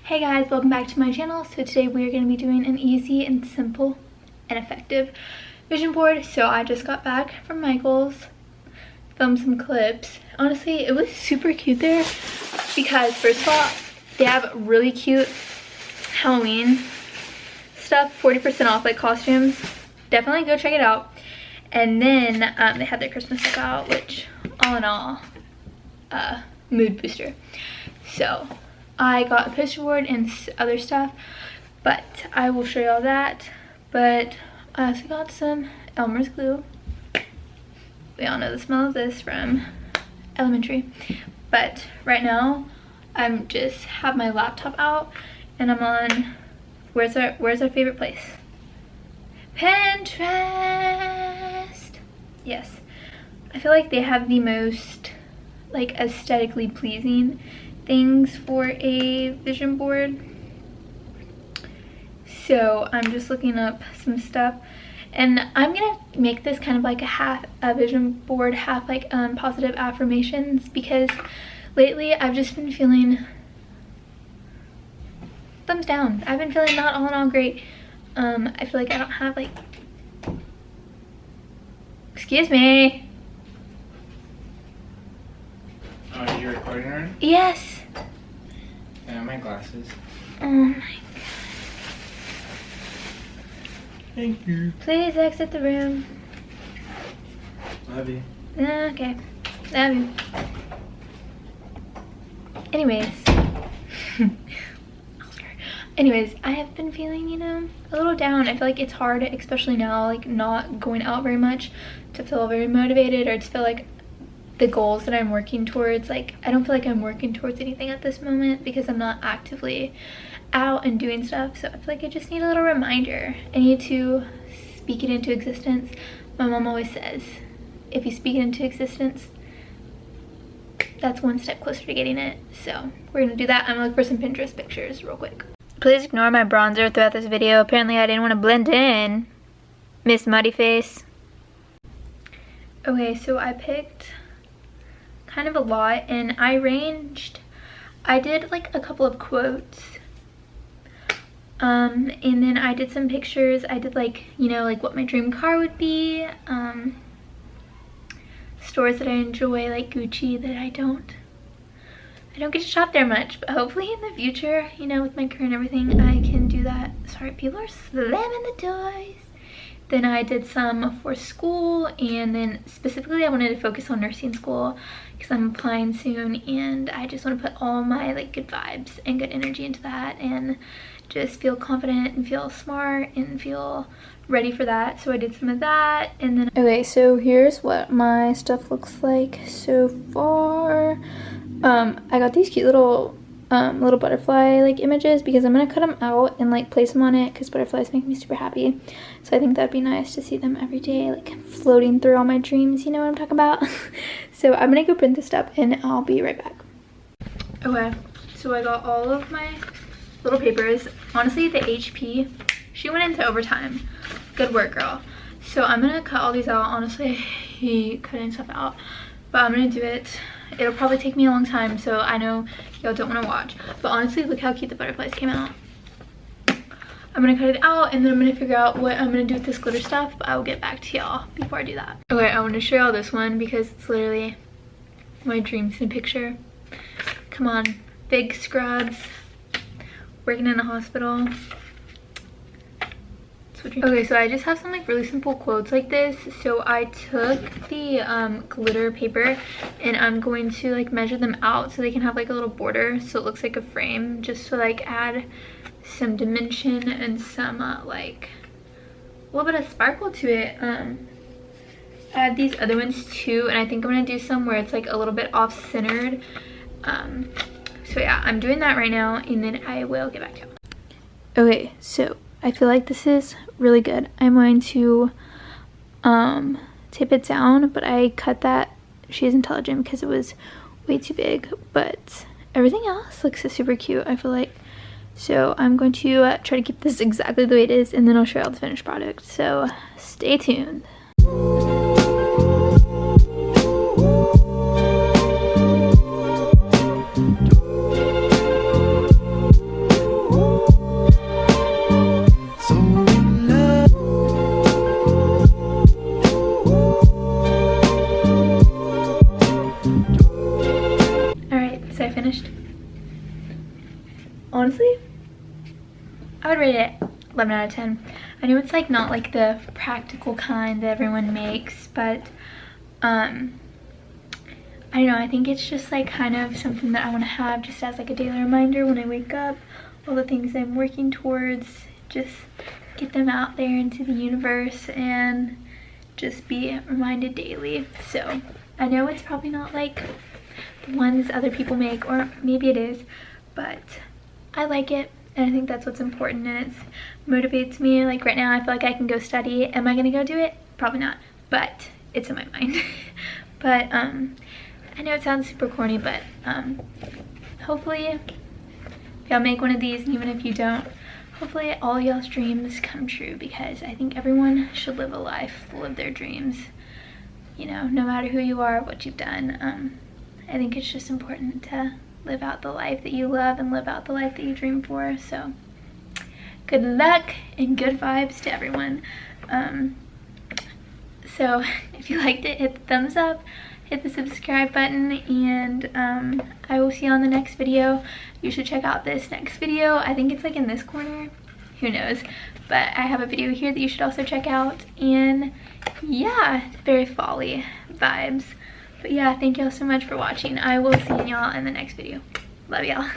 Hey guys, welcome back to my channel. So today we are going to be doing an easy and simple and effective vision board. So I just got back from Michael's, filmed some clips. Honestly, it was super cute there because first of all, they have really cute Halloween stuff, 40% off, like costumes. Definitely go check it out. And then they had their Christmas stuff out, which all in all, mood booster. So I got a poster board and other stuff, but I will show you all that. But I also got some Elmer's glue. We all know the smell of this from elementary. But right now, I'm just have my laptop out and I'm on, where's our favorite place? Pinterest! Yes. I feel like they have the most like aesthetically pleasing things for a vision board. So I'm just looking up some stuff and I'm gonna make this kind of like a vision board, half like positive affirmations, because lately I've just been feeling thumbs down. I've been feeling not all in all great. I feel like I don't have like, excuse me. Oh, you're recording already? Yes. Yeah, my glasses. Oh my god. Thank you. Please exit the room. Love you. Okay. Love you. Anyways. Anyways, I have been feeling, a little down. I feel like it's hard, especially now, like not going out very much, to feel very motivated or to feel like the goals that I'm working towards, like I don't feel like I'm working towards anything at this moment because I'm not actively out and doing stuff. So I feel like I just need a little reminder. I need to speak it into existence. My mom always says, if you speak it into existence, that's one step closer to getting it. So we're gonna do that. I'm gonna look for some Pinterest pictures real quick. Please ignore my bronzer throughout this video. Apparently I didn't want to blend in, Miss Muddy Face. Okay, so I picked kind of a lot and I did like a couple of quotes, and then I did some pictures. I did like, like what my dream car would be, stores that I enjoy like Gucci that I don't get to shop there much, but hopefully in the future, with my career and everything, I can do that. Sorry, people are slamming the doors. Then I did some for school, and then specifically I wanted to focus on nursing school because I'm applying soon, and I just want to put all my like good vibes and good energy into that and just feel confident and feel smart and feel ready for that. So I did some of that, and then okay, so here's what my stuff looks like so far. I got these cute little butterfly like images because I'm gonna cut them out and like place them on it because butterflies make me super happy. So I think that'd be nice to see them every day, like floating through all my dreams, you know what I'm talking about? So I'm gonna go print this up and I'll be right back. Okay, so I got all of my little papers. Honestly, the HP, she went into overtime. Good work, girl. So I'm gonna cut all these out. Honestly, I hate cutting stuff out, but I'm gonna do it. It'll probably take me a long time, so I know y'all don't want to watch. But honestly, look how cute the butterflies came out. I'm going to cut it out, and then I'm going to figure out what I'm going to do with this glitter stuff. But I will get back to y'all before I do that. Okay, I want to show y'all this one because it's literally my dreams in a picture. Come on. Big scrubs. Working in a hospital. Okay, so I just have some like really simple quotes like this. So I took the glitter paper and I'm going to like measure them out so they can have like a little border so it looks like a frame, just to like add some dimension and some like a little bit of sparkle to it. I had these other ones too, and I think I'm gonna do some where it's like a little bit off-centered. So yeah, I'm doing that right now, and then I will get back to you. Okay, so I feel like this is really good. I'm going to tape it down, but I cut that She's Intelligent because it was way too big, but everything else looks super cute, I feel like. So I'm going to try to keep this exactly the way it is, and then I'll show you all the finished product. So stay tuned. honestly, I would rate it 11 out of 10. I know it's like not like the practical kind that everyone makes, but I don't know, I think it's just like kind of something that I want to have just as like a daily reminder when I wake up, all the things I'm working towards, just get them out there into the universe and just be reminded daily. So I know it's probably not like the ones other people make, or maybe it is, but I like it. And I think that's what's important, and it motivates me. Like right now I feel like I can go study. Am I gonna go do it? Probably not, but it's in my mind. But I know it sounds super corny, but hopefully y'all make one of these, and even if you don't, hopefully all y'all's dreams come true, because I think everyone should live a life full of their dreams, you know, no matter who you are, what you've done. I think it's just important to live out the life that you love and live out the life that you dream for. So good luck and good vibes to everyone. So if you liked it, hit the thumbs up, hit the subscribe button, and I will see you on the next video. You should check out this next video. I think it's like in this corner, who knows, but I have a video here that you should also check out. And yeah, very fall-y vibes. But yeah, thank y'all so much for watching. I will see y'all in the next video. Love y'all.